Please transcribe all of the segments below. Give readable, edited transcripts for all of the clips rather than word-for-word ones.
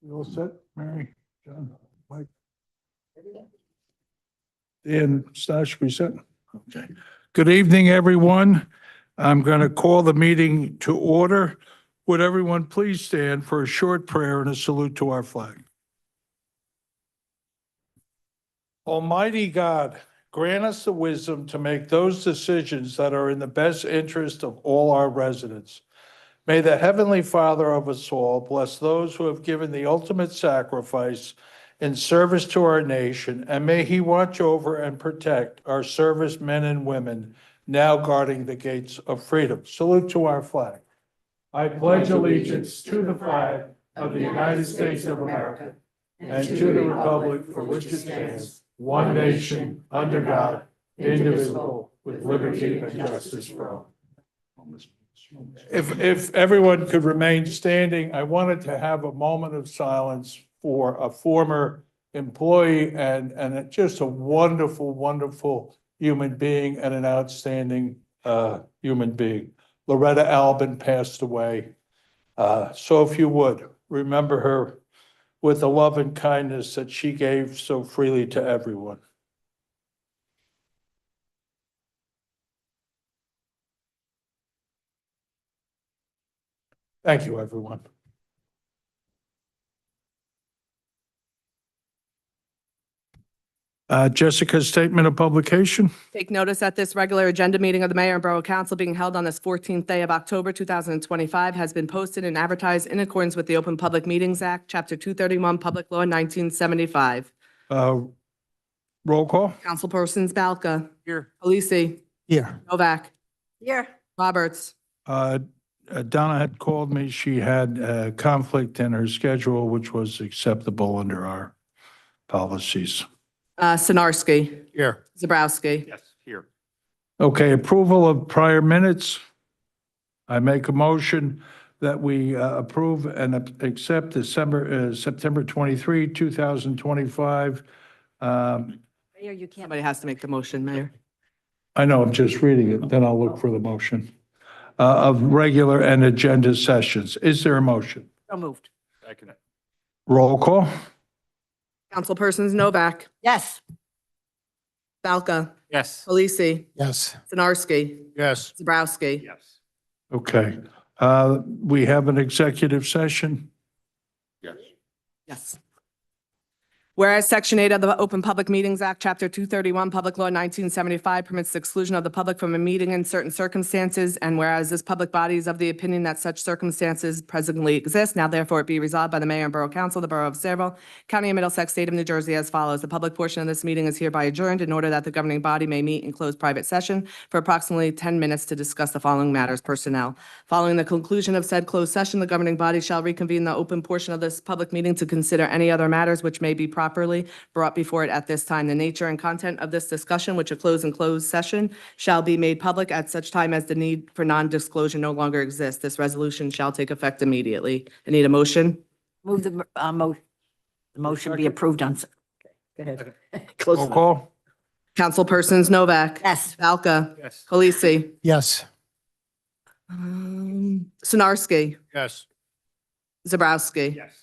You all set, Mary, John, Mike? Dan, Stash, we set? Okay. Good evening, everyone. I'm going to call the meeting to order. Would everyone please stand for a short prayer and a salute to our flag? Almighty God, grant us the wisdom to make those decisions that are in the best interest of all our residents. May the Heavenly Father of us all bless those who have given the ultimate sacrifice in service to our nation, and may He watch over and protect our servicemen and women now guarding the gates of freedom. Salute to our flag. I pledge allegiance to the flag of the United States of America and to the republic for which it stands, one nation, under God, indivisible, with liberty and justice for all. If everyone could remain standing, I wanted to have a moment of silence for a former employee and just a wonderful, wonderful human being and an outstanding human being. Loretta Albin passed away. So if you would, remember her with the love and kindness that she gave so freely to everyone. Thank you, everyone. Jessica's statement of publication. Take notice that this regular agenda meeting of the Mayor and Borough Council being held on this 14th day of October 2025 has been posted and advertised in accordance with the Open Public Meetings Act, Chapter 231, Public Law 1975. Roll call. Councilpersons Balca. Here. Polisi. Here. Novak. Here. Roberts. Donna had called me. She had a conflict in her schedule, which was acceptable under our policies. Sinarski. Here. Zabrowski. Yes, here. Okay, approval of prior minutes. I make a motion that we approve and accept September 23, 2025. Mayor, you can't. Somebody has to make the motion, Mayor. I know, I'm just reading it, then I'll look for the motion. Of regular and agenda sessions. Is there a motion? So moved. Second. Roll call. Councilpersons Novak. Yes. Balca. Yes. Polisi. Yes. Sinarski. Yes. Zabrowski. Yes. Okay. We have an executive session. Yes. Yes. Whereas Section 8 of the Open Public Meetings Act, Chapter 231, Public Law 1975 permits the exclusion of the public from a meeting in certain circumstances, and whereas this public body is of the opinion that such circumstances presently exist, now therefore it be resolved by the Mayor and Borough Council of the Borough of Sayreville, County of Middlesex, State of New Jersey as follows. The public portion of this meeting is hereby adjourned in order that the governing body may meet in closed private session for approximately 10 minutes to discuss the following matters: personnel. Following the conclusion of said closed session, the governing body shall reconvene the open portion of this public meeting to consider any other matters which may be properly brought before it at this time. The nature and content of this discussion, which occurs in closed session, shall be made public at such time as the need for non-disclosure no longer exists. This resolution shall take effect immediately. I need a motion. Move the motion be approved on. Go ahead. Roll call. Councilpersons Novak. Yes. Balca. Yes. Polisi. Yes. Sinarski. Yes. Zabrowski. Yes.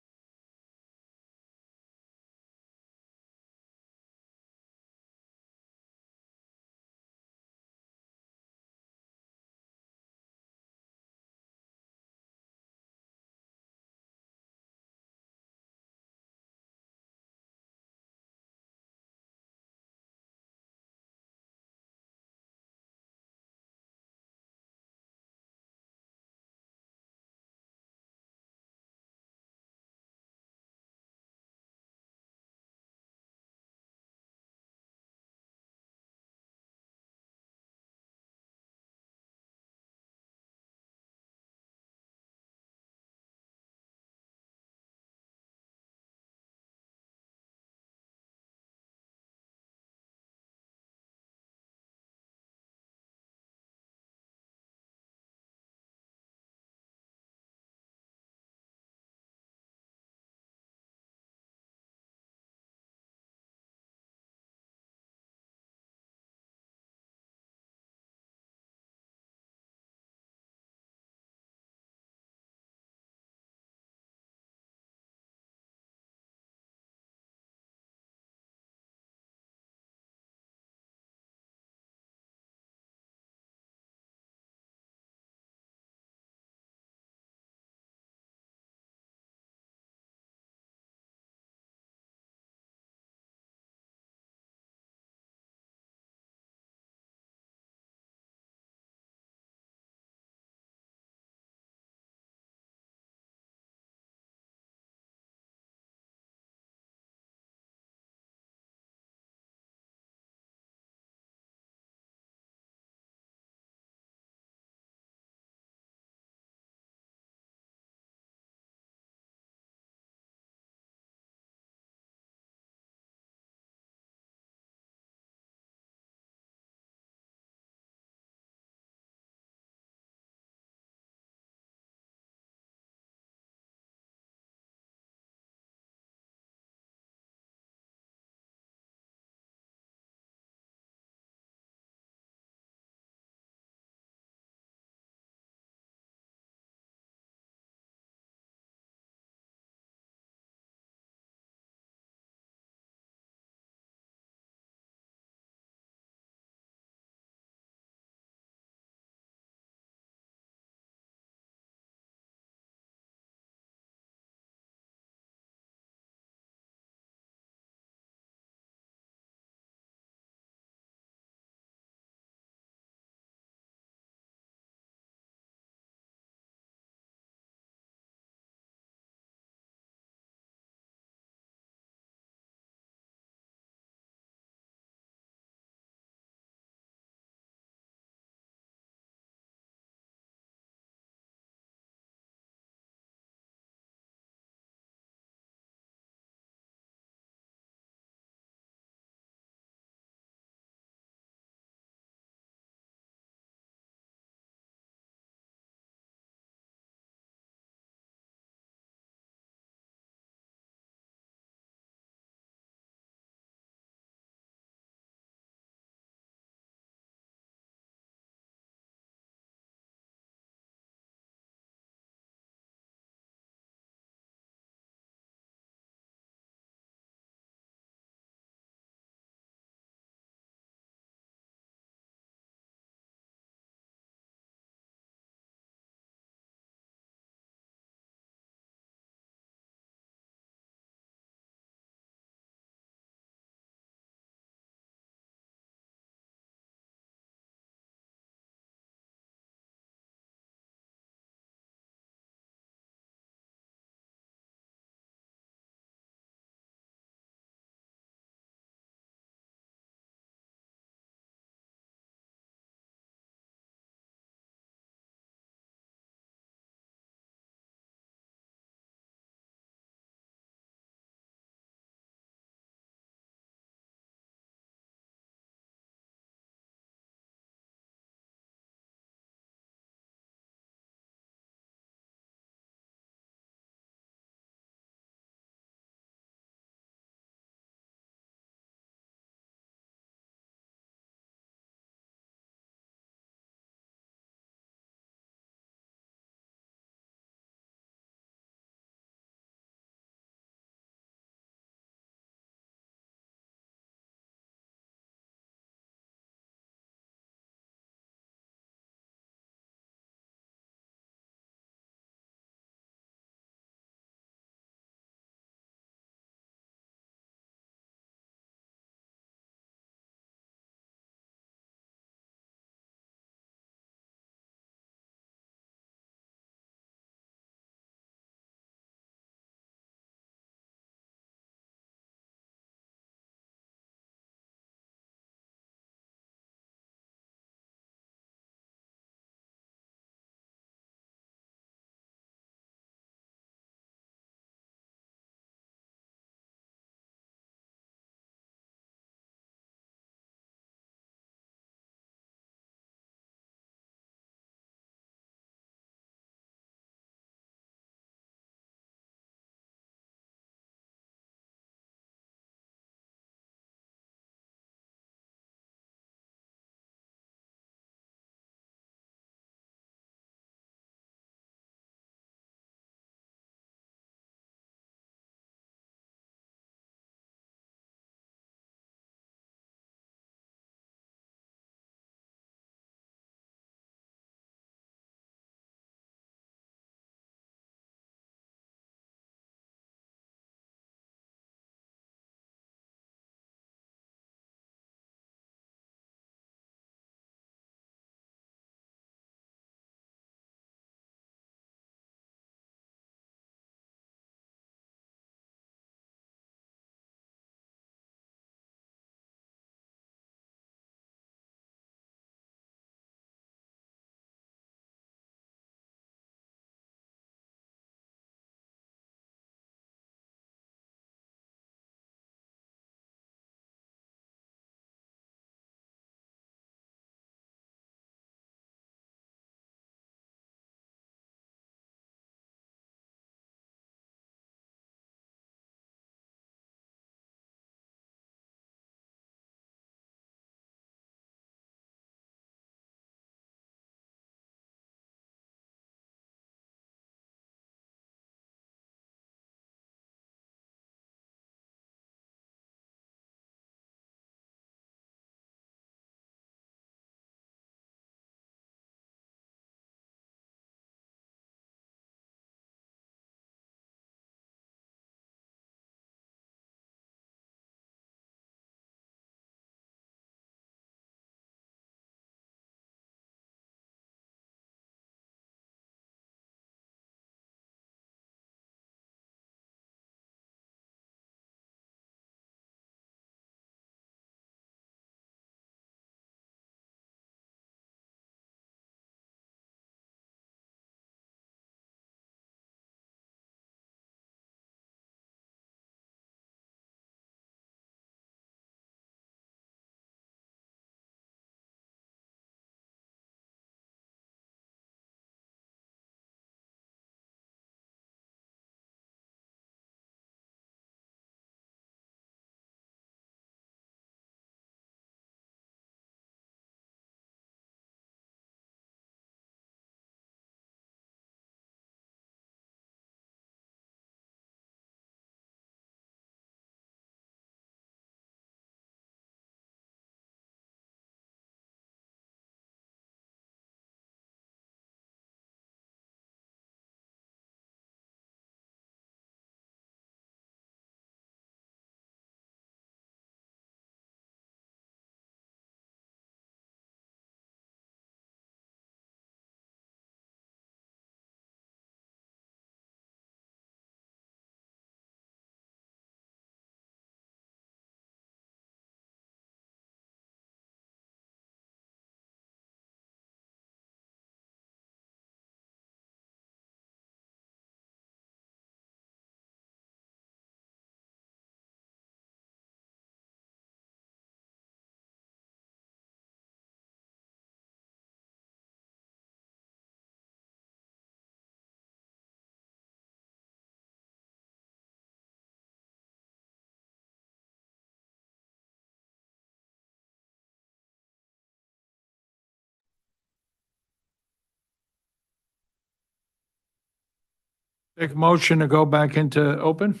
Take a motion to go back into open.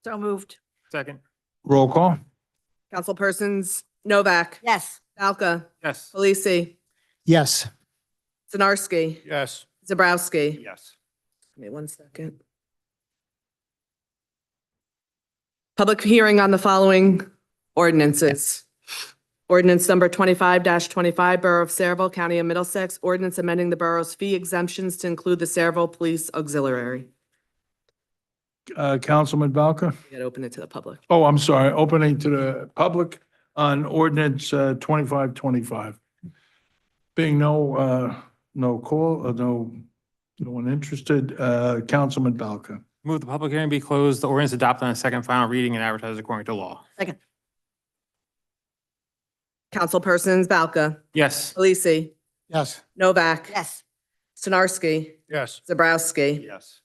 So moved. Second. Roll call. Councilpersons Novak, Yes. Balca, Yes. Palisi, Yes. Sinarski, Yes. Zabrowski. Yes. Give me 1 second. Public hearing on the following ordinances. Ordinance number 25-25, Borough of Saraville, County of Middlesex, ordinance amending the borough's fee exemptions to include the Saraville Police Auxiliary. Councilman Balca. We gotta open it to the public. Oh, I'm sorry, opening to the public on ordinance 2525. Being no call, no one interested, Councilman Balca. Move the public hearing be closed, the ordinance adopted on a second final reading and advertised according to law. Second. Councilpersons Balca, Yes. Palisi, Yes. Novak, Yes. Sinarski, Yes. Zabrowski. Yes.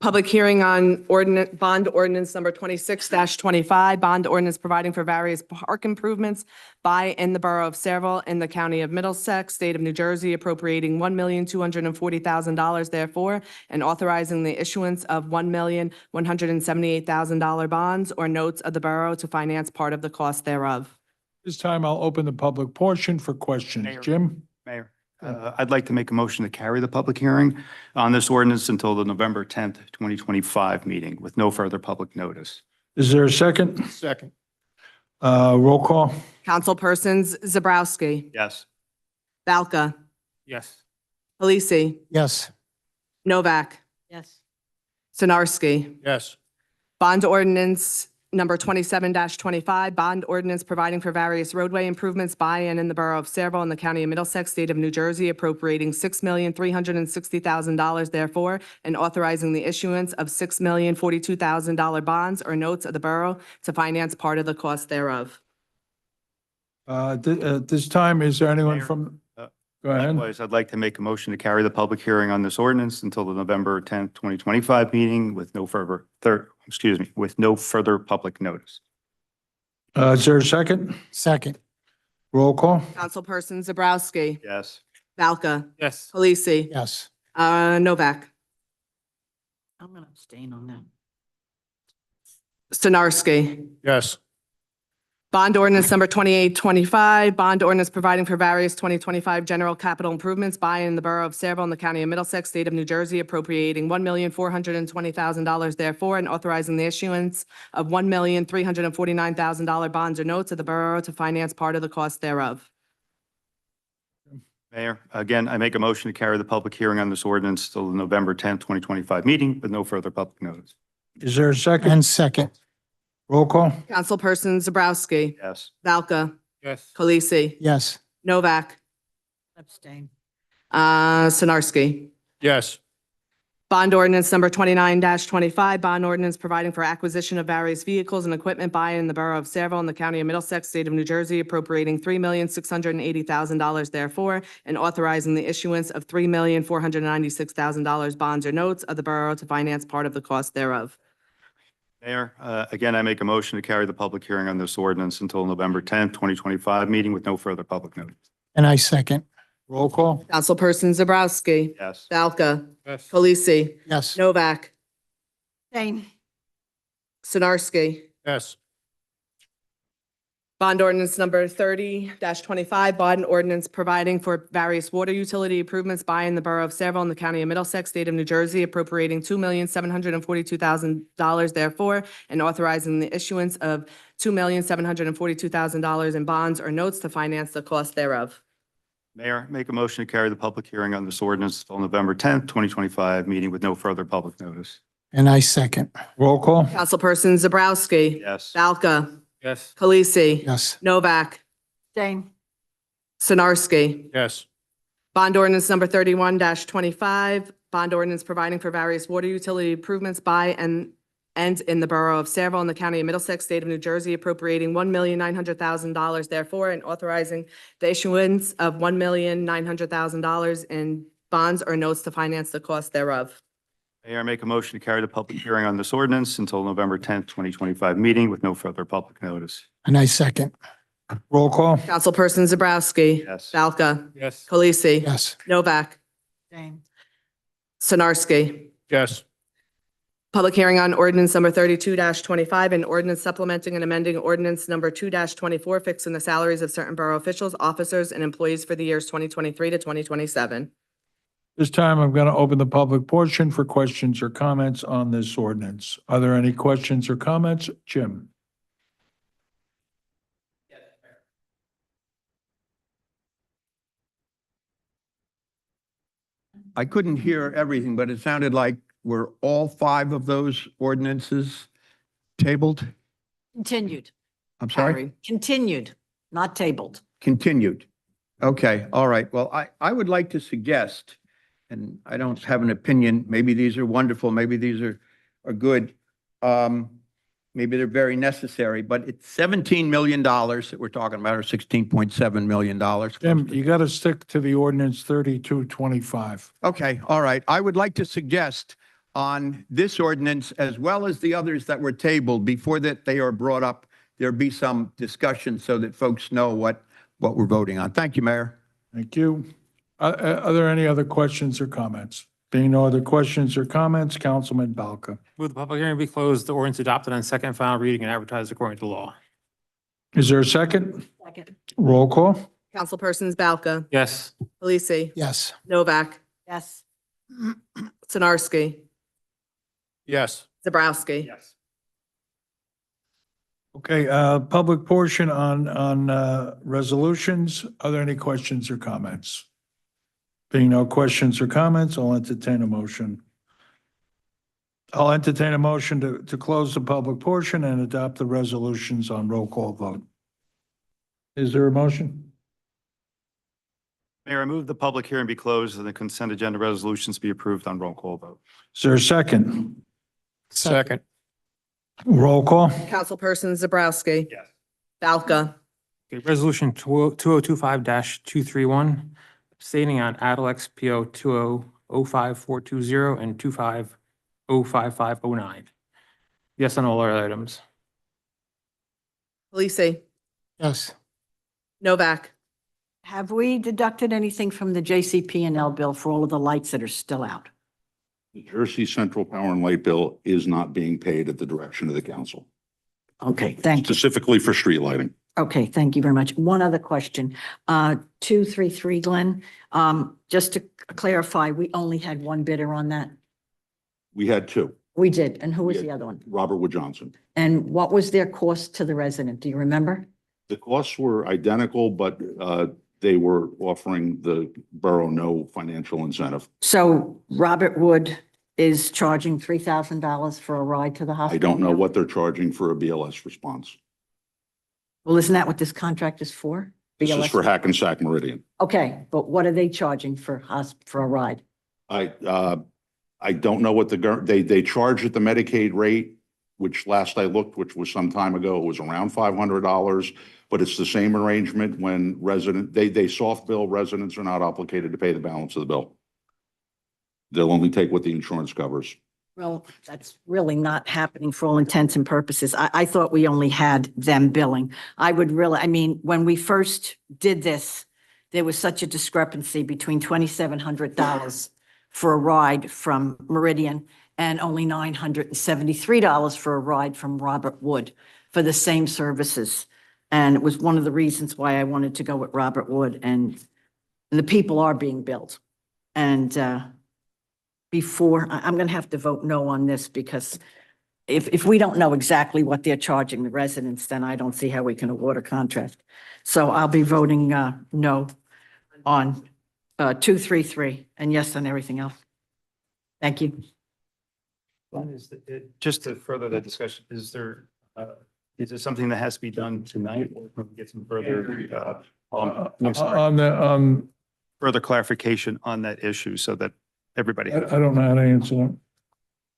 Public hearing on ordinance, bond ordinance number 26-25, bond ordinance providing for various park improvements by in the Borough of Saraville in the County of Middlesex, State of New Jersey, appropriating $1,240,000 therefore, and authorizing the issuance of $1,178,000 bonds or notes of the borough to finance part of the cost thereof. This time I'll open the public portion for questions. Mayor. Jim? Mayor, I'd like to make a motion to carry the public hearing on this ordinance until the November 10th, 2025 meeting with no further public notice. Is there a second? Second. Roll call. Councilpersons Zabrowski, Yes. Balca, Yes. Palisi, Yes. Novak, Yes. Sinarski. Yes. Bond ordinance number 27-25, bond ordinance providing for various roadway improvements by and in the Borough of Saraville in the County of Middlesex, State of New Jersey, appropriating $6,360,000 therefore, and authorizing the issuance of $6,042,000 bonds or notes of the borough to finance part of the cost thereof. At this time, is there anyone Mayor, from, uh, go ahead. Likewise, I'd like to make a motion to carry the public hearing on this ordinance until the November 10th, 2025 meeting with no further, with no further public notice. Is there a second? Second. Roll call. Councilperson Zabrowski, Yes. Balca, Yes. Palisi, Yes. Novak, I'm going to abstain on that. Sinarski. Yes. Bond ordinance number 28-25, bond ordinance providing for various 2025 general capital improvements by and in the Borough of Saraville in the County of Middlesex, State of New Jersey, appropriating $1,420,000 therefore, and authorizing the issuance of $1,349,000 bonds or notes of the borough to finance part of the cost thereof. Mayor, again, I make a motion to carry the public hearing on this ordinance till the November 10th, 2025 meeting with no further public notice. Is there a second? And second. Roll call. Councilperson Zabrowski, Yes. Balca, Yes. Palisi, Yes. Novak, Abstain. Sinarski. Yes. Bond ordinance number 29-25, bond ordinance providing for acquisition of various vehicles and equipment by and in the Borough of Saraville in the County of Middlesex, State of New Jersey, appropriating $3,680,000 therefore, and authorizing the issuance of $3,496,000 bonds or notes of the borough to finance part of the cost thereof. Mayor, again, I make a motion to carry the public hearing on this ordinance until November 10th, 2025 meeting with no further public notice. And I second. Roll call. Councilperson Zabrowski, Yes. Balca, Yes. Palisi, Yes. Novak, Abstain. Sinarski. Yes. Bond ordinance number 30-25, bond ordinance providing for various water utility improvements by in the Borough of Saraville in the County of Middlesex, State of New Jersey, appropriating $2,742,000 therefore, and authorizing the issuance of $2,742,000 in bonds or notes to finance the cost thereof. Mayor, make a motion to carry the public hearing on this ordinance until November 10th, 2025 meeting with no further public notice. And I second. Roll call. Councilperson Zabrowski, Yes. Balca, Yes. Palisi, Yes. Novak, Abstain. Sinarski. Yes. Bond ordinance number 31-25, bond ordinance providing for various water utility improvements by and in the Borough of Saraville in the County of Middlesex, State of New Jersey, appropriating $1,900,000 therefore, and authorizing the issuance of $1,900,000 in bonds or notes to finance the cost thereof. Mayor, I make a motion to carry the public hearing on this ordinance until November 10th, 2025 meeting with no further public notice. And I second. Roll call. Councilperson Zabrowski. Yes. Balca. Yes. Palisi. Yes. Novak. Abstain. Sinarski. Yes. Public hearing on ordinance number 32-25, and ordinance supplementing and amending ordinance number 2-24, fixing the salaries of certain borough officials, officers, and employees for the years 2023 to 2027. This time, I'm going to open the public portion for questions or comments on this ordinance. Are there any questions or comments? Jim? I couldn't hear everything, but it sounded like were all 5 of those ordinances tabled? Continued, I'm sorry? Harry. continued, not tabled. Continued. Okay, all right. Well, I would like to suggest, and I don't have an opinion, maybe these are wonderful, maybe these are good. Maybe they're very necessary, but it's $17 million that we're talking about, or $16.7 million. Jim, you got to stick to the ordinance 3225. Okay, all right. I would like to suggest on this ordinance, as well as the others that were tabled, before that they are brought up, there be some discussion so that folks know what we're voting on. Thank you, Mayor. Thank you. Are there any other questions or comments? Being no other questions or comments, Councilman Balka. Move the public hearing be closed, the ordinance adopted on second and final reading and advertised according to law. Is there a second? Second. Roll call? Councilpersons Balca, Yes. Delisi, yes, Novak, Yes. Sinarski, Yes. Zabrowski. Yes. Okay, public portion on resolutions. Are there any questions or comments? Being no questions or comments, I'll entertain a motion. I'll entertain a motion to close the public portion and adopt the resolutions on roll call vote. Is there a motion? Mayor, I move the public hearing be closed and the consent agenda resolutions be approved on roll call vote. Is there a second? Second. Roll call? Councilpersons Zabrowski, Yes. Balca, Okay, resolution 2025-231, abstaining on Adelex PO 2005420 and 2505509. Yes on all other items. Delisi, yes, Novak, Have we deducted anything from the JCP&L bill for all of the lights that are still out? The Jersey Central Power and Light bill is not being paid at the direction of the council, Okay, thank you. specifically for street lighting. Okay, thank you very much. One other question. 233, Glenn, just to clarify, we only had one bidder on that? We had 2, We did. And who was Yeah. the other one? Robert Wood Johnson. And what was their cost to the resident? Do you remember? The costs were identical, but they were offering the borough no financial incentive. So Robert Wood is charging $3,000 for a ride to the hospital? I don't know now? what they're charging for a BLS response. Well, isn't that what this contract is for? This is BLS? for Hackensack Meridian. Okay, but what are they charging for for a ride? I don't know what they charge at the Medicaid rate, which last I looked, which was some time ago, it was around $500. But it's the same arrangement when they soft bill, residents are not obligated to pay the balance of the bill. They'll only take what the insurance covers. Well, that's really not happening for all intents and purposes. I thought we only had them billing. I mean, when we first did this, there was such a discrepancy between $2,700 for a ride from Meridian and only $973 for a ride from Robert Wood for the same services. And it was one of the reasons why I wanted to go with Robert Wood, and the people are being billed. And I'm going to have to vote no on this, because if we don't know exactly what they're charging the residents, then I don't see how we can award a contract. So I'll be voting no on 233 and yes on everything else. Thank you. Just to further that discussion, is there something that has to be done tonight or can we get some further, I'm sorry, further clarification on that issue so that everybody I don't know how to answer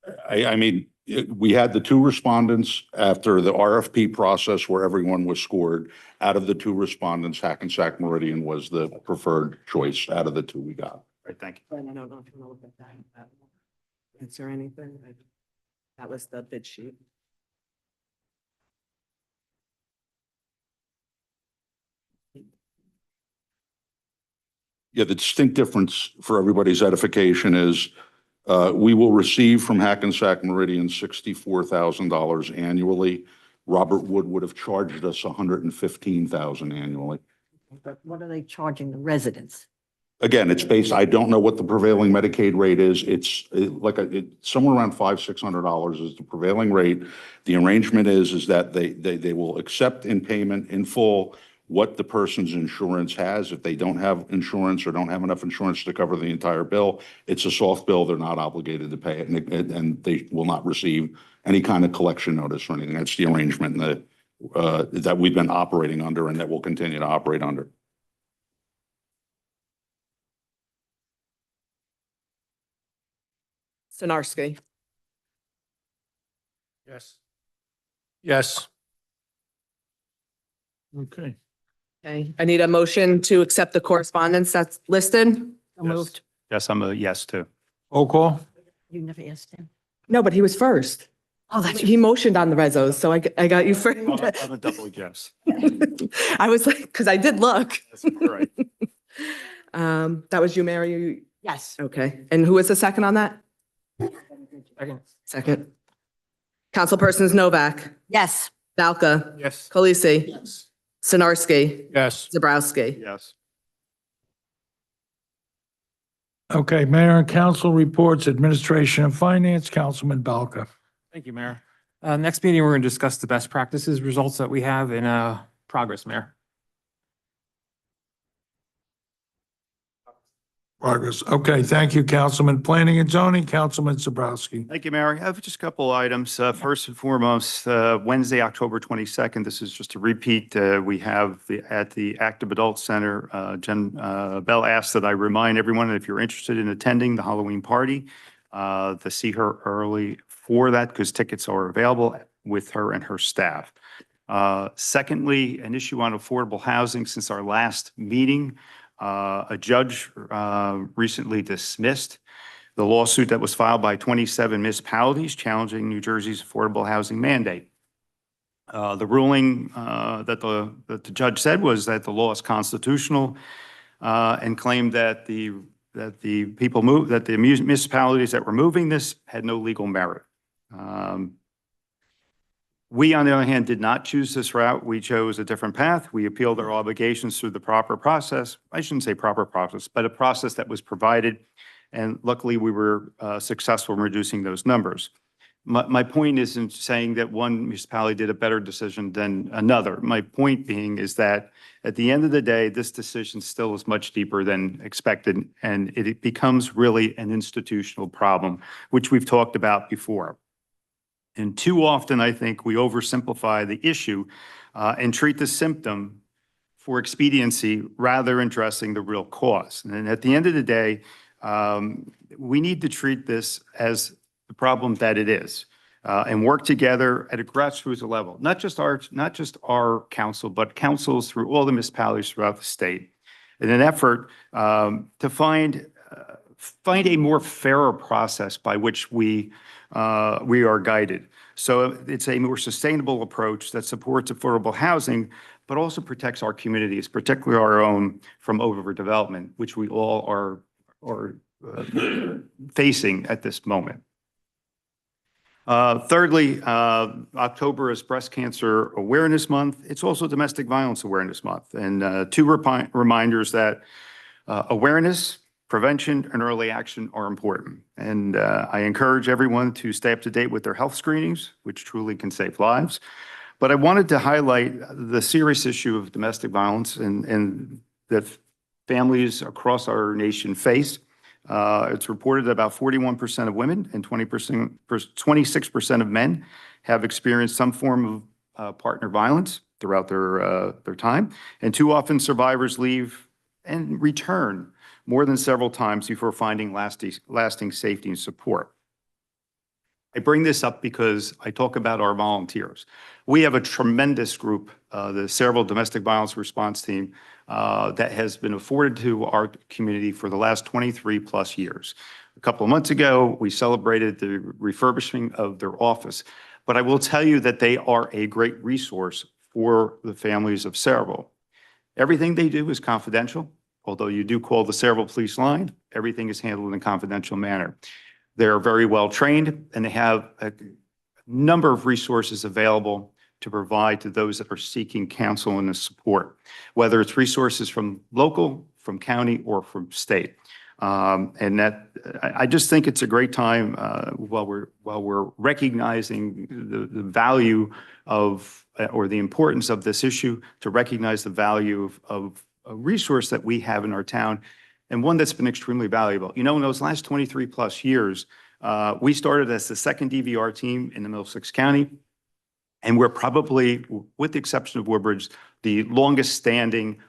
that. I mean, we had the 2 respondents after the RFP process where everyone was scored. Out of the 2 respondents, Hackensack Meridian was the preferred choice out of the 2 we got. Right, thank you. I don't know if you want to look at that. Is there anything? That was the bid sheet. Yeah, the distinct difference for everybody's edification is We will receive from Hackensack Meridian $64,000 annually. Robert Wood would have charged us $115,000 annually. But what are they charging the residents? Again, it's based, I don't know what the prevailing Medicaid rate is. It's somewhere around $600 is the prevailing rate. The arrangement is that they will accept in payment in full what the person's insurance has. If they don't have insurance or don't have enough insurance to cover the entire bill, it's a soft bill. They're not obligated to pay it, and they will not receive any kind of collection notice or anything. That's the arrangement that we've been operating under and that we'll continue to operate under. Sinarski. Yes. Yes. Okay. Okay, I need a motion to accept the correspondence that's listed. So moved. Yes, I'm a yes too. Roll call? You never asked him. No, but he was first. Oh, that's He motioned on the rezos, so I got you first. I'm a double yes. I was like, because I did look. That's right. That was you, Mary? yes. Okay, and who was the second on that? Second. Councilpersons Novak, Yes. Balka, Yes. Khaleesi, Yes. Sinarski, Yes. Zabrowski. Yes. Okay, Mayor and Council reports, Administration and Finance, Councilman Balka. Thank you, Mayor. Next meeting, we're going to discuss the best practices results that we have in progress, Mayor. Progress. Okay, thank you, Councilman. Planning and Zoning, Councilman Zabrowski. Thank you, Mary. I have just a couple items. First and foremost, Wednesday, October 22nd, this is just a repeat. We have at the Active Adult Center, Jen Bell asked that I remind everyone that if you're interested in attending the Halloween party, to see her early for that because tickets are available with her and her staff. Secondly, an issue on affordable housing since our last meeting. A judge recently dismissed the lawsuit that was filed by 27 municipalities challenging New Jersey's affordable housing mandate. The ruling that the judge said was that the law is constitutional and claimed that the municipalities that were moving this had no legal merit. We, on the other hand, did not choose this route. We chose a different path. We appealed our obligations through the proper process. I shouldn't say proper process, but a process that was provided. And luckily, we were successful in reducing those numbers. My point isn't saying that one municipality did a better decision than another. My point being is that at the end of the day, this decision still is much deeper than expected, and it becomes really an institutional problem, which we've talked about before. And too often, I think we oversimplify the issue and treat the symptom for expediency rather than addressing the real cause. And at the end of the day, we need to treat this as the problem that it is and work together at a grassroots level, not just our council, but councils through all the municipalities throughout the state in an effort to find a more fairer process by which we are guided. So it's a more sustainable approach that supports affordable housing, but also protects our communities, particularly our own, from overdevelopment, which we all are facing at this moment. Thirdly, October is Breast Cancer Awareness Month. It's also Domestic Violence Awareness Month. And two reminders that awareness, prevention, and early action are important. And I encourage everyone to stay up to date with their health screenings, which truly can save lives. But I wanted to highlight the serious issue of domestic violence and that families across our nation face. It's reported that about 41% of women and 26% of men have experienced some form of partner violence throughout their time. And too often survivors leave and return more than several times before finding lasting safety and support. I bring this up because I talk about our volunteers. We have a tremendous group, the Sayreville Domestic Violence Response Team, that has been afforded to our community for the last 23 plus years. A couple of months ago, we celebrated the refurbishing of their office, but I will tell you that they are a great resource for the families of Sayreville. Everything they do is confidential. Although you do call the Sayreville Police line, everything is handled in a confidential manner. They're very well trained and they have a number of resources available to provide to those that are seeking counsel and support, whether it's resources from local, from county, or from state. And that, I just think it's a great time while we're recognizing the value of, or the importance of this issue, to recognize the value of a resource that we have in our town, and one that's been extremely valuable. You know, in those last 23 plus years, we started as the second DVR team in the Middlesex County, and we're probably, with the exception of Woodbridge, the longest standing,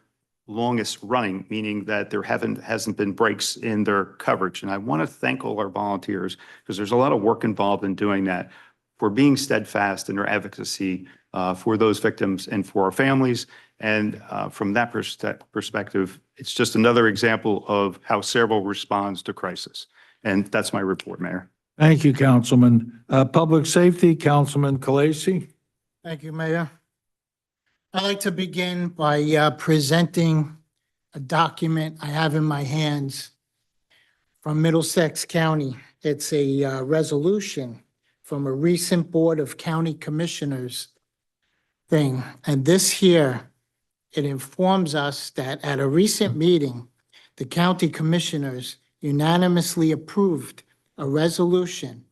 longest running, meaning that there hasn't been breaks in their coverage. And I want to thank all our volunteers, because there's a lot of work involved in doing that, for being steadfast in their advocacy for those victims and for our families. And from that perspective, it's just another example of how Sayreville responds to crisis. And that's my report, Mayor. Thank you, Councilman. Public Safety, Councilman Kalasi. Thank you, Mayor. I'd like to begin by presenting a document I have in my hands from Middlesex County. It's a resolution from a recent Board of County Commissioners thing. And this here, it informs us that at a recent meeting, the county commissioners unanimously approved a resolution,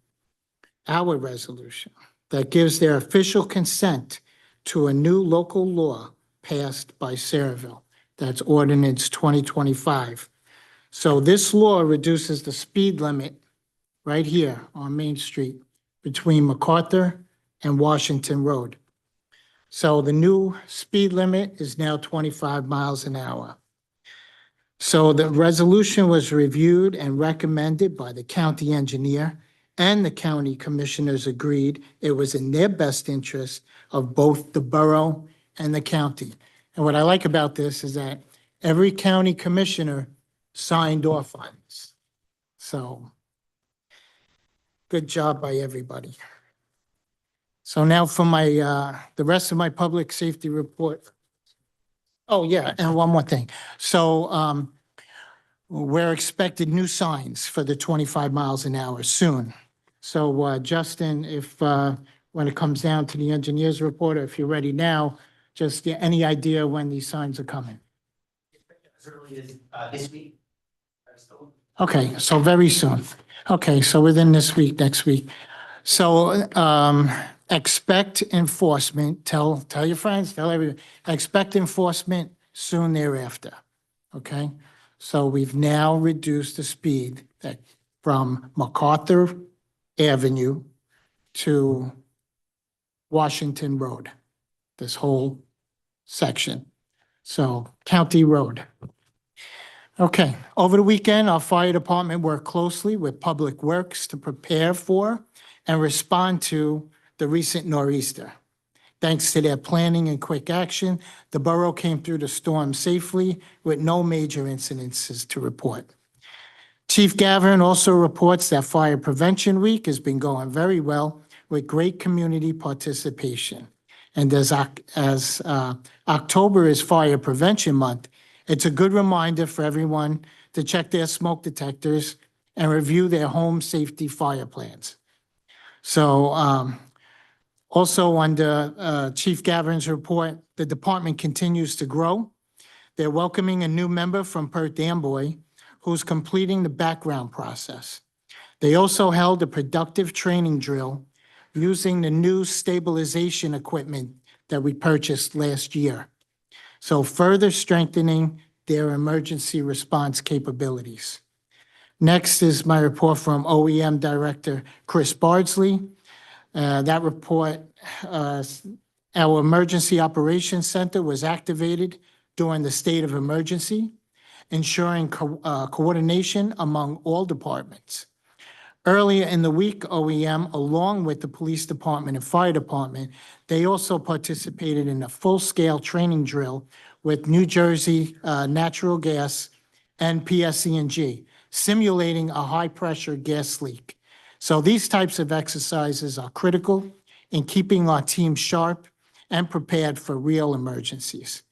our resolution, that gives their official consent to a new local law passed by Sayreville. That's Ordinance 2025. So this law reduces the speed limit right here on Main Street between MacArthur and Washington Road. So the new speed limit is now 25 miles an hour. So the resolution was reviewed and recommended by the county engineer, and the county commissioners agreed it was in their best interest of both the borough and the county. And what I like about this is that every county commissioner signed off on this. So good job by everybody. So now for my, the rest of my public safety report. Oh, yeah, and one more thing. So we're expected new signs for the 25 miles an hour soon. So Justin, if, when it comes down to the engineer's report, or if you're ready now, just any idea when these signs are coming? As early as this week. Okay, so very soon. Okay, so within this week, next week. So expect enforcement, tell your friends, tell everyone, expect enforcement soon thereafter. Okay, so we've now reduced the speed that from MacArthur Avenue to Washington Road, this whole section. So County Road. Okay, over the weekend, our fire department worked closely with Public Works to prepare for and respond to the recent nor'easter. Thanks to their planning and quick action, the borough came through the storm safely with no major incidences to report. Chief Gavin also reports that Fire Prevention Week has been going very well with great community participation. And as October is Fire Prevention Month, it's a good reminder for everyone to check their smoke detectors and review their home safety fire plans. So also under Chief Gavin's report, the department continues to grow. They're welcoming a new member from Perth Amboy who's completing the background process. They also held a productive training drill using the new stabilization equipment that we purchased last year. So further strengthening their emergency response capabilities. Next is my report from OEM Director Chris Bardsley. That report, our Emergency Operations Center was activated during the state of emergency, ensuring coordination among all departments. Earlier in the week, OEM, along with the police department and fire department, they also participated in a full-scale training drill with New Jersey Natural Gas and PSE&G, simulating a high-pressure gas leak. So these types of exercises are critical in keeping our team sharp and prepared for real emergencies.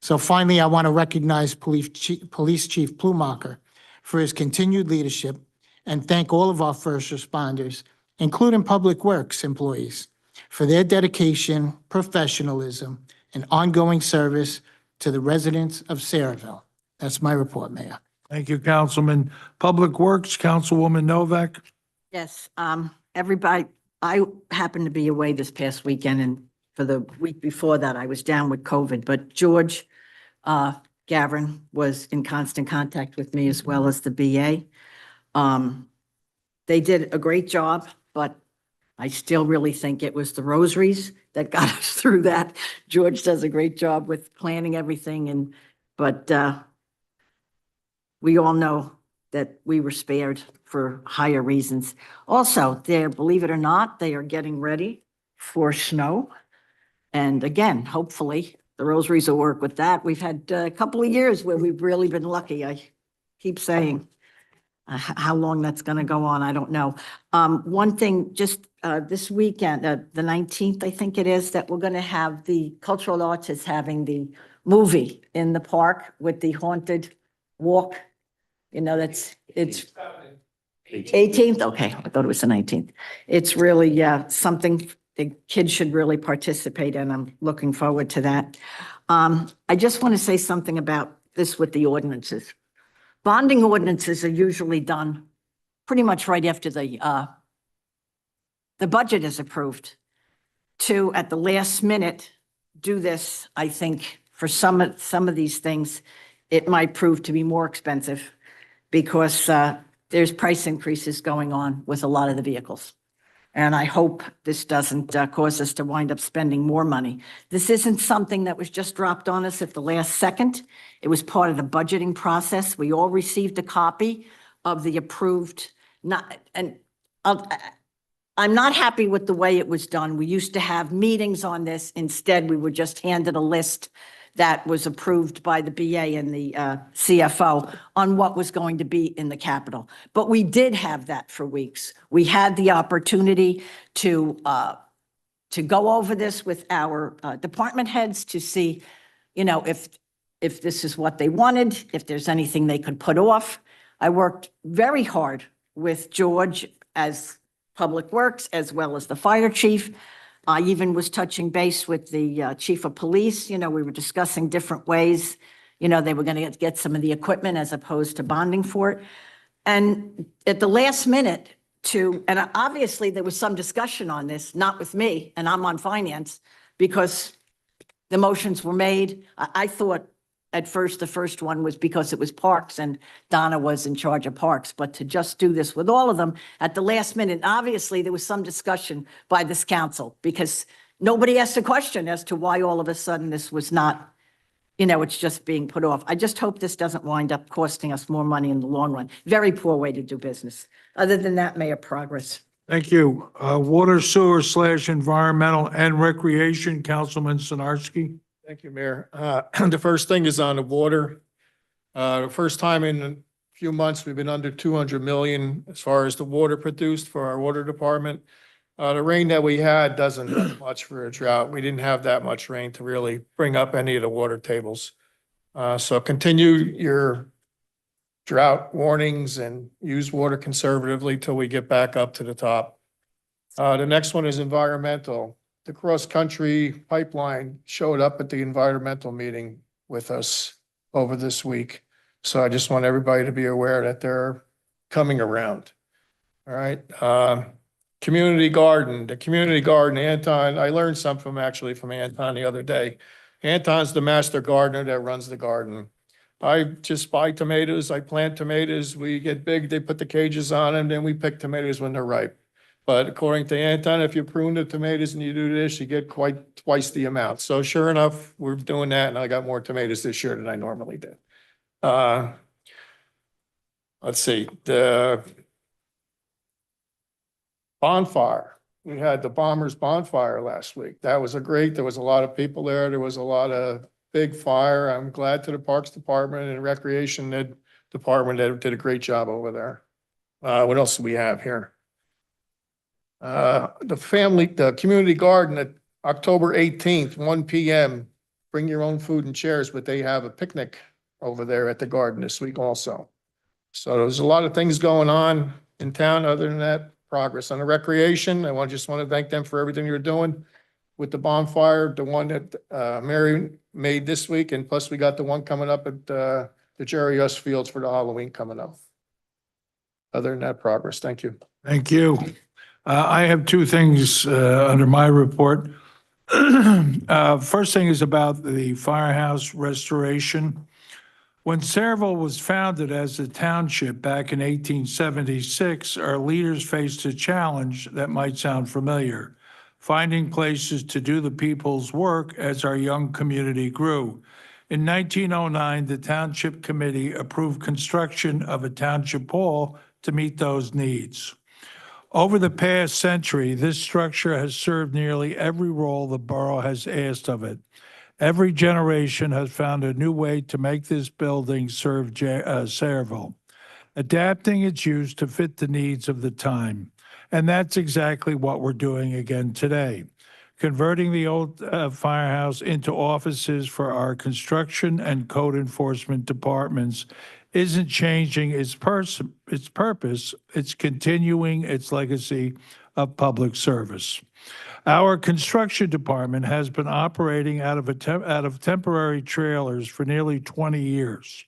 So finally, I want to recognize Police Chief Plumacher for his continued leadership and thank all of our first responders, including Public Works employees, for their dedication, professionalism, and ongoing service to the residents of Saraville. That's my report, Mayor. Thank you, Councilman. Public Works, Councilwoman Novak. Yes, everybody, I happened to be away this past weekend, and for the week before that, I was down with COVID, but George Gavin was in constant contact with me as well as the BA. They did a great job, but I still really think it was the rosaries that got us through that. George does a great job with planning everything, but we all know that we were spared for higher reasons. Also, believe it or not, they are getting ready for snow. And again, hopefully, the rosaries will work with that. We've had a couple of years where we've really been lucky. I keep saying how long that's going to go on, I don't know. One thing, just this weekend, the 19th, I think it is, that we're going to have the Cultural Arts is having the movie in the park with the haunted walk. You know, it's 18th. Okay, I thought it was the 19th. It's really something the kids should really participate in. I'm looking forward to that. I just want to say something about this with the ordinances. Bonding ordinances are usually done pretty much right after the budget is approved. To, at the last minute, do this, I think, for some of these things, it might prove to be more expensive because there's price increases going on with a lot of the vehicles. And I hope this doesn't cause us to wind up spending more money. This isn't something that was just dropped on us at the last second. It was part of the budgeting process. We all received a copy of the approved, I'm not happy with the way it was done. We used to have meetings on this. Instead, we were just handed a list that was approved by the BA and the CFO on what was going to be in the capital. But we did have that for weeks. We had the opportunity to go over this with our department heads to see, you know, if this is what they wanted, if there's anything they could put off. I worked very hard with George as Public Works as well as the fire chief. I even was touching base with the chief of police. You know, we were discussing different ways, you know, they were going to get some of the equipment as opposed to bonding for it. And at the last minute and obviously there was some discussion on this, not with me, and I'm on finance, because the motions were made. I thought at first, the first one was because it was parks and Donna was in charge of parks, but to just do this with all of them at the last minute, obviously there was some discussion by this council because nobody asked a question as to why all of a sudden this was not, you know, it's just being put off. I just hope this doesn't wind up costing us more money in the long run. Very poor way to do business. Other than that, Mayor, progress. Thank you. Water, sewer / environmental and recreation, Councilman Sinarski. Thank you, Mayor. The first thing is on the water. The first time in a few months, we've been under 200 million as far as the water produced for our water department. The rain that we had doesn't do much for a drought. We didn't have that much rain to really bring up any of the water tables. So continue your drought warnings and use water conservatively till we get back up to the top. The next one is environmental. The cross-country pipeline showed up at the environmental meeting with us over this week. So I just want everybody to be aware that they're coming around. All right. Community garden, the community garden, Anton, I learned something from Anton the other day. Anton's the master gardener that runs the garden. I just buy tomatoes, I plant tomatoes, we get big, they put the cages on them, then we pick tomatoes when they're ripe. But according to Anton, if you prune the tomatoes and you do this, you get quite twice the amount. So sure enough, we're doing that and I got more tomatoes this year than I normally did. Let's see, the bonfire. We had the Bombers Bonfire last week. That was there was a lot of people there. There was a lot of big fire. I'm glad to the Parks Department and Recreation Department that did a great job over there. What else do we have here? The community garden at October 18th, 1 p.m. Bring your own food and chairs, but they have a picnic over there at the garden this week also. So there's a lot of things going on. in town. Other than that, progress. On the recreation, just want to thank them for everything you're doing with the bonfire, the one that Mary made this week, and plus we got the one coming up at the Jerry US Fields for the Halloween coming up. Other than that, progress. Thank you. Thank you. I have two things under my report. First thing is about the firehouse restoration. When Saraville was founded as a township back in 1876, our leaders faced a challenge that might sound familiar: finding places to do the people's work as our young community grew. In 1909, the Township Committee approved construction of a township hall to meet those needs. Over the past century, this structure has served nearly every role the borough has asked of it. Every generation has found a new way to make this building serve Saraville, adapting its use to fit the needs of the time. And that's exactly what we're doing again today, converting the old firehouse into offices for our construction and code enforcement departments isn't changing its purpose, it's continuing its legacy of public service. Our construction department has been operating out of temporary trailers for nearly 20 years.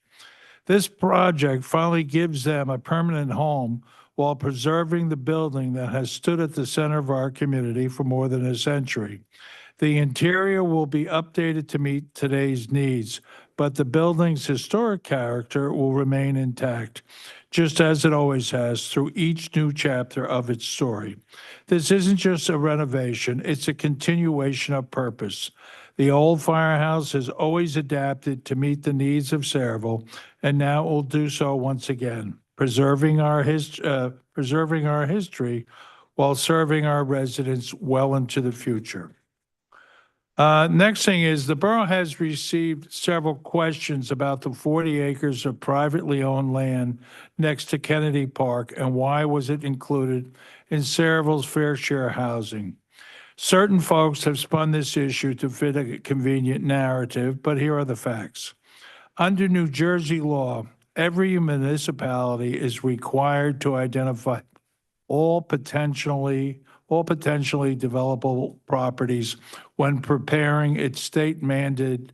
This project finally gives them a permanent home while preserving the building that has stood at the center of our community for more than a century. The interior will be updated to meet today's needs, but the building's historic character will remain intact, just as it always has through each new chapter of its story. This isn't just a renovation, it's a continuation of purpose. The old firehouse has always adapted to meet the needs of Saraville, and now will do so once again, preserving our history while serving our residents well into the future. Next thing is, the borough has received several questions about the 40 acres of privately owned land next to Kennedy Park and why was it included in Saraville's fair share housing. Certain folks have spun this issue to fit a convenient narrative, but here are the facts. Under New Jersey law, every municipality is required to identify all potentially developable properties when preparing its state mandated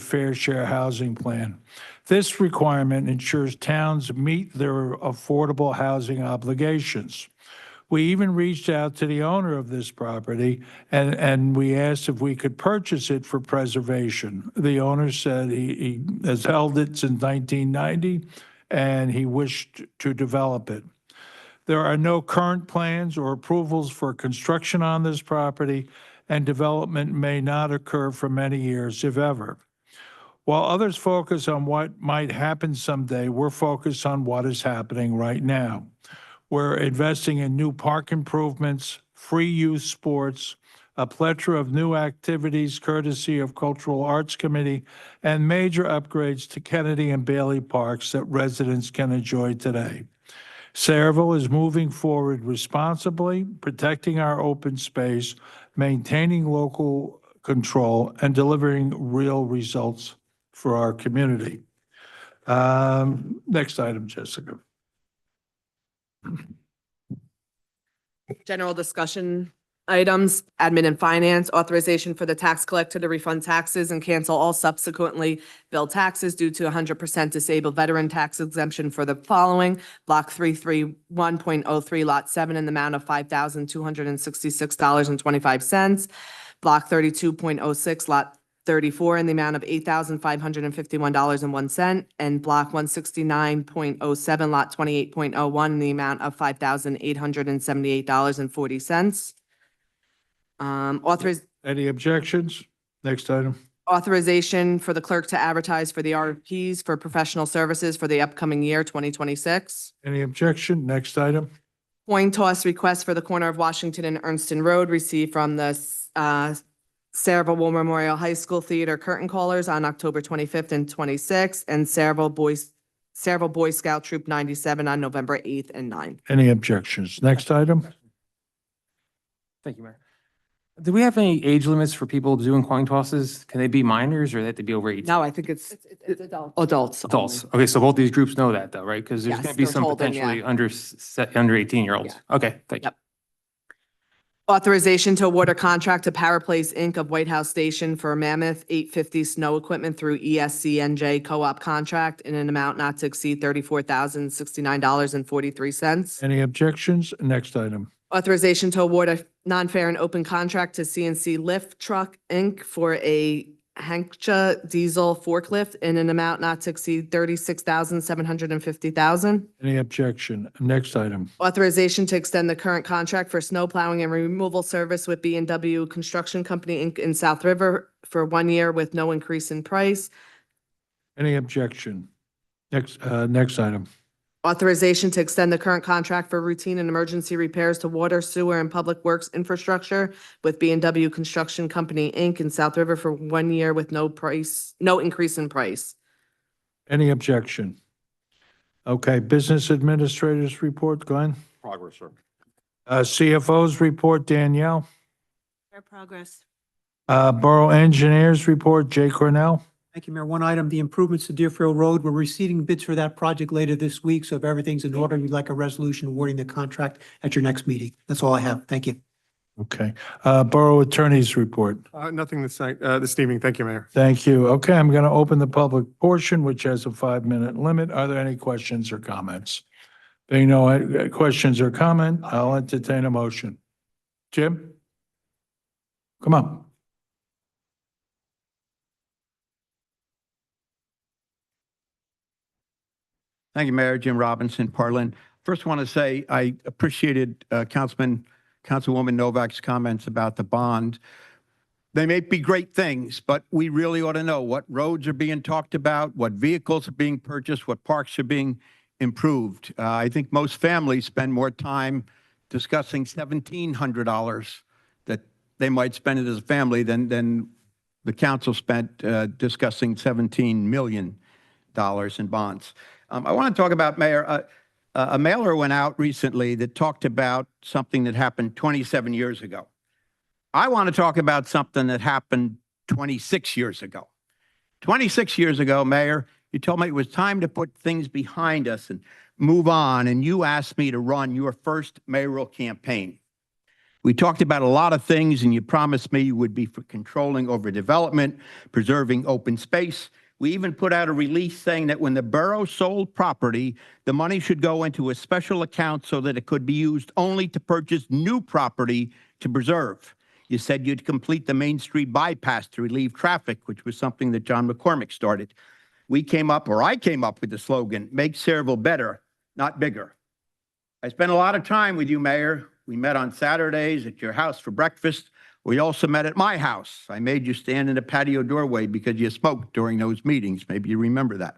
fair share housing plan. This requirement ensures towns meet their affordable housing obligations. We even reached out to the owner of this property and we asked if we could purchase it for preservation. The owner said he has held it since 1990 and he wished to develop it. There are no current plans or approvals for construction on this property, and development may not occur for many years, if ever. While others focus on what might happen someday, we're focused on what is happening right now. We're investing in new park improvements, free youth sports, a plethora of new activities courtesy of Cultural Arts Committee, and major upgrades to Kennedy and Bailey Parks that residents can enjoy today. Saraville is moving forward responsibly, protecting our open space, maintaining local control, and delivering real results for our community. Next item, Jessica. General discussion items, admin and finance, authorization for the tax collector to refund taxes and cancel all subsequently billed taxes due to 100% disabled veteran tax exemption for the following: Block 331.03, Lot 7, in the amount of $5,266.25. Block 32.06, Lot 34, in the amount of $8,551.01, and Block 169.07, Lot 28.01, in the amount of $5,878.40. Any objections? Next item. Authorization for the clerk to advertise for the RFPs for professional services for the upcoming year, 2026. Any objection? Next item. Coin toss request for the corner of Washington and Ernston Road received from the Saraville War Memorial High School Theater curtain callers on October 25th and 26th, and Saraville Boy Scout Troop 97 on November 8th and 9th. Any objections? Next item. Thank you, Mayor. Do we have any age limits for people doing coin tosses? Can they be minors or they have to be over 18? No, I think it's adults. Adults. only. Okay, so both these groups know that though, right? Because there's Yes, going to be they're some told them, yeah. potentially under 18-year-olds. Okay, thank you. Yep. Authorization to award a contract to Power Place Inc. of White House Station for Mammoth 850 snow equipment through ESCNJ co-op contract in an amount not to exceed $34,069.43. Any objections? Next item. Authorization to award a non-fair and open contract to CNC Lift Truck Inc. for a Hankcha diesel forklift in an amount not to exceed $36,750. Any objection? Next item. Authorization to extend the current contract for snow plowing and removal service with B and W Construction Company Inc. in South River for 1 year with no increase in price. Any objection? Next item. Authorization to extend the current contract for routine and emergency repairs to water, sewer, and public works infrastructure with B and W Construction Company Inc. in South River for 1 year with no increase in price. Any objection? Okay, business administrators report, Glenn. Progress, sir. CFO's report, Danielle. Fair progress. Borough engineers report, Jay Cornell. Thank you, Mayor. One item, the improvements to Deerfield Road. We're receiving bids for that project later this week, so if everything's in order, you'd like a resolution awarding the contract at your next meeting. That's all I have. Thank you. Okay, Borough attorneys report. Nothing this night, this evening. Thank you, Mayor. Thank you. Okay, I'm going to open the public portion, which has a 5-minute limit. Are there any questions or comments? Being no questions or comment, I'll entertain a motion. Jim? Come on. Thank you, Mayor. Jim Robinson, Parlin. First, want to say I appreciated Councilwoman Novak's comments about the bond. They may be great things, but we really ought to know what roads are being talked about, what vehicles are being purchased, what parks are being improved. I think most families spend more time discussing $1,700 that they might spend it as a family than the council spent discussing $17 million in bonds. I want to talk about, Mayor, a mailer went out recently that talked about something that happened 27 years ago. I want to talk about something that happened 26 years ago. 26 years ago, Mayor, you told me it was time to put things behind us and move on, and you asked me to run your first mayoral campaign. We talked about a lot of things, and you promised me you would be for controlling overdevelopment, preserving open space. We even put out a release saying that when the borough sold property, the money should go into a special account so that it could be used only to purchase new property to preserve. You said you'd complete the Main Street bypass to relieve traffic, which was something that John McCormick started. I came up with the slogan, make Sayreville better, not bigger. I spent a lot of time with you, Mayor. We met on Saturdays at your house for breakfast. We also met at my house. I made you stand in the patio doorway because you smoked during those meetings. Maybe you remember that.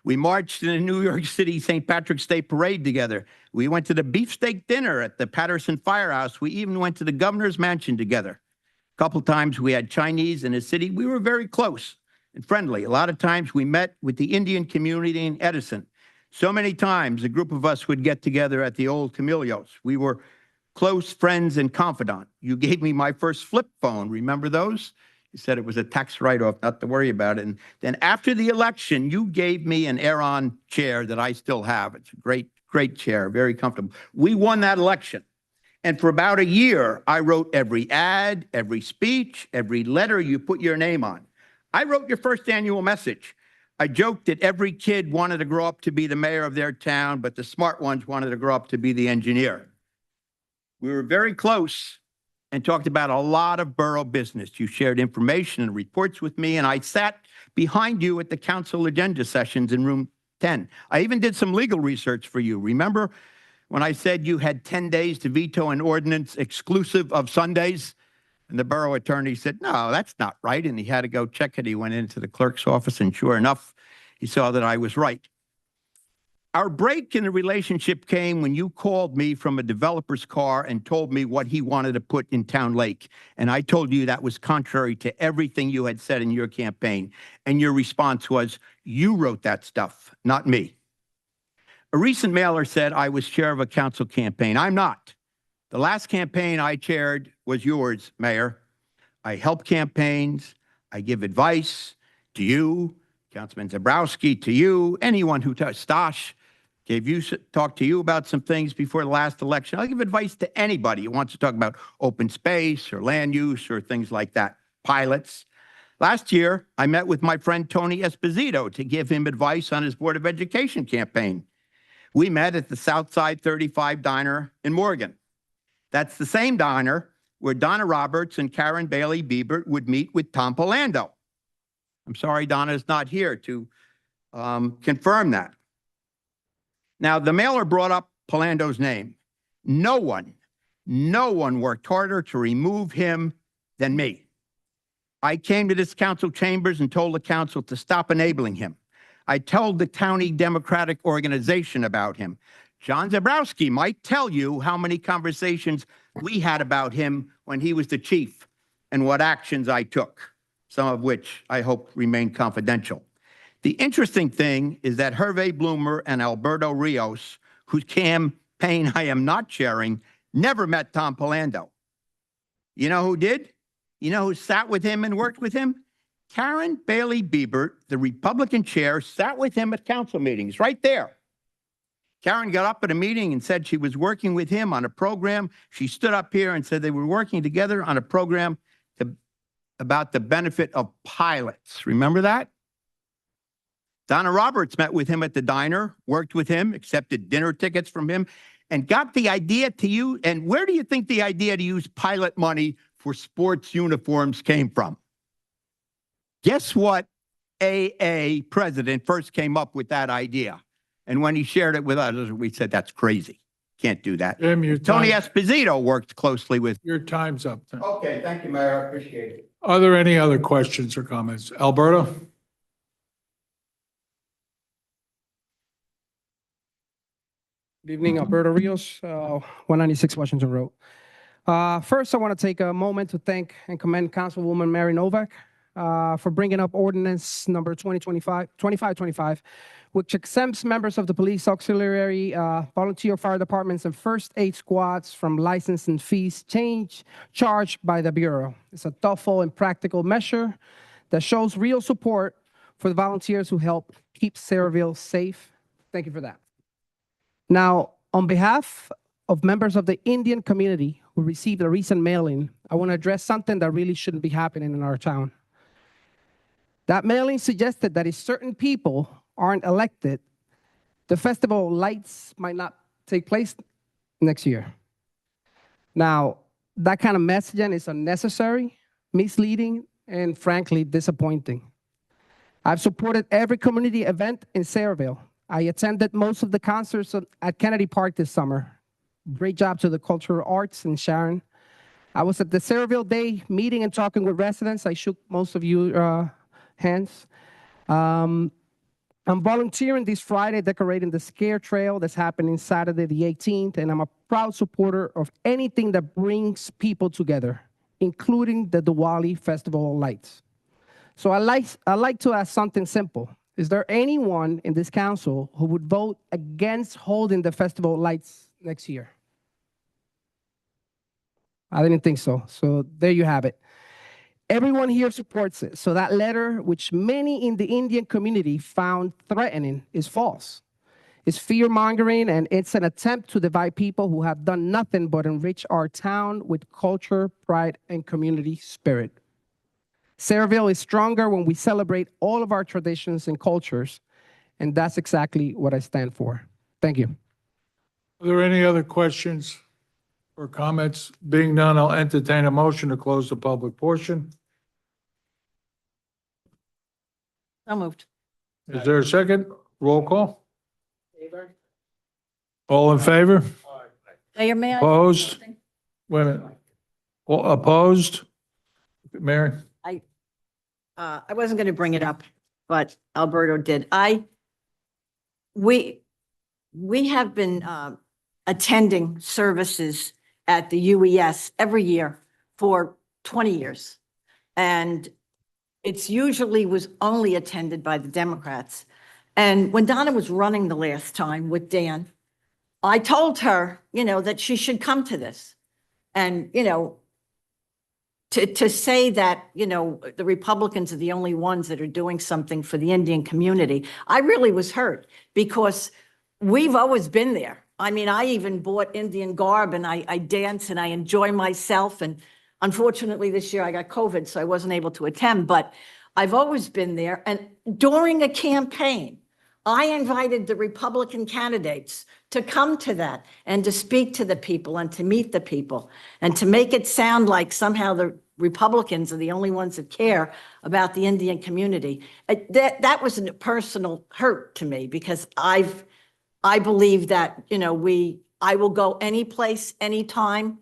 We marched in the New York City St. Patrick's Day Parade together. We went to the beefsteak dinner at the Patterson Firehouse. We even went to the governor's mansion together. A couple times we had Chinese in the city. We were very close and friendly. A lot of times we met with the Indian community in Edison. So many times a group of us would get together at the old Camillos. We were close friends and confidant. You gave me my first flip phone. Remember those? You said it was a tax write-off, not to worry about it. And then after the election, you gave me an Aeron chair that I still have. It's a great, great chair, very comfortable. We won that election. And for about a year, I wrote every ad, every speech, every letter you put your name on. I wrote your first annual message. I joked that every kid wanted to grow up to be the mayor of their town, but the smart ones wanted to grow up to be the engineer. We were very close and talked about a lot of borough business. You shared information and reports with me, and I sat behind you at the council agenda sessions in room 10. I even did some legal research for you. Remember when I said you had 10 days to veto an ordinance exclusive of Sundays? And the borough attorney said, no, that's not right. And he had to go check it. He went into the clerk's office, and sure enough, he saw that I was right. Our break in the relationship came when you called me from a developer's car and told me what he wanted to put in Town Lake. And I told you that was contrary to everything you had said in your campaign. And your response was, you wrote that stuff, not me. A recent mailer said I was chair of a council campaign. I'm not. The last campaign I chaired was yours, Mayor. I help campaigns. I give advice to you, Councilman Zabrowski, to you, anyone who touched Stosh, talked to you about some things before the last election. I'll give advice to anybody who wants to talk about open space or land use or things like that, pilots. Last year, I met with my friend Tony Esposito to give him advice on his Board of Education campaign. We met at the Southside 35 Diner in Morgan. That's the same diner where Donna Roberts and Karen Bailey Biebert would meet with Tom Polando. I'm sorry Donna's not here to confirm that. Now, the mailer brought up Polando's name. No one worked harder to remove him than me. I came to this council chambers and told the council to stop enabling him. I told the county Democratic organization about him. John Zabrowski might tell you how many conversations we had about him when he was the chief and what actions I took, some of which I hope remain confidential. The interesting thing is that Hervé Bloomer and Alberto Rios, whose campaign I am not chairing, never met Tom Polando. You know who did? You know who sat with him and worked with him? Karen Bailey Biebert, the Republican chair, sat with him at council meetings right there. Karen got up at a meeting and said she was working with him on a program. She stood up here and said they were working together on a program about the benefit of pilots. Remember that? Donna Roberts met with him at the diner, worked with him, accepted dinner tickets from him, and got the idea to use. And where do you think the idea to use pilot money for sports uniforms came from? Guess what AA president first came up with that idea? And when he shared it with us, we said, that's crazy. Can't do that. Jim, Tony Esposito worked closely with. your time's up. Okay, thank you, Mayor. I appreciate it. Are there any other questions or comments? Alberto? Good evening, Alberto Rios, 196 Washington Road. First, I want to take a moment to thank and commend Councilwoman Mary Novak for bringing up ordinance number 2525, which exempts members of the police auxiliary, volunteer fire departments, and first aid squads from license and fees charged by the Bureau. It's a thoughtful and practical measure that shows real support for the volunteers who help keep Sayreville safe. Thank you for that. Now, on behalf of members of the Indian community who received a recent mailing, I want to address something that really shouldn't be happening in our town. That mailing suggested that if certain people aren't elected, the festival of lights might not take place next year. Now, that kind of messaging is unnecessary, misleading, and frankly, disappointing. I've supported every community event in Sayreville. I attended most of the concerts at Kennedy Park this summer. Great job to the cultural arts and Sharon. I was at the Sayreville Day meeting and talking with residents. I shook most of your hands. I'm volunteering this Friday decorating the Scare Trail that's happening Saturday the 18th, and I'm a proud supporter of anything that brings people together, including the Diwali Festival of Lights. So I'd like to ask something simple. Is there anyone in this council who would vote against holding the Festival of Lights next year? I didn't think so. So there you have it. Everyone here supports it. So that letter, which many in the Indian community found threatening, is false. It's fear-mongering, and it's an attempt to divide people who have done nothing but enrich our town with culture, pride, and community spirit. Sayreville is stronger when we celebrate all of our traditions and cultures, and that's exactly what I stand for. Thank you. Are there any other questions or comments? Being none, I'll entertain a motion to close the public portion. So moved. Is there a second? Roll call. All in favor? Mayor, may I? Opposed? Wait a minute. All opposed? Mary? I wasn't going to bring it up, but Alberto did. We have been attending services at the UES every year for 20 years. And it's usually was only attended by the Democrats. And when Donna was running the last time with Dan, I told her, that she should come to this. And, you know, to say that, you know, the Republicans are the only ones that are doing something for the Indian community, I really was hurt because we've always been there. I mean, I even bought Indian garb and I dance and I enjoy myself. And unfortunately, this year I got COVID, so I wasn't able to attend, but I've always been there. And during a campaign, I invited the Republican candidates to come to that and to speak to the people and to meet the people and to make it sound like somehow the Republicans are the only ones that care about the Indian community. That was a personal hurt to me because I believe that, you know, I will go any place, anytime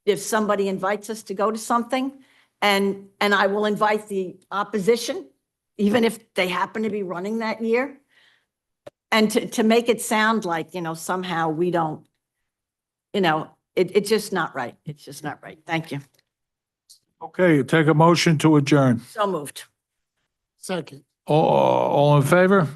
if somebody invites us to go to something, and I will invite the opposition, even if they happen to be running that year. And to make it sound like, you know, somehow we don't, you know, it's just not right. It's just not right. Thank you. Okay, take a motion to adjourn. So moved. Second. All in favor?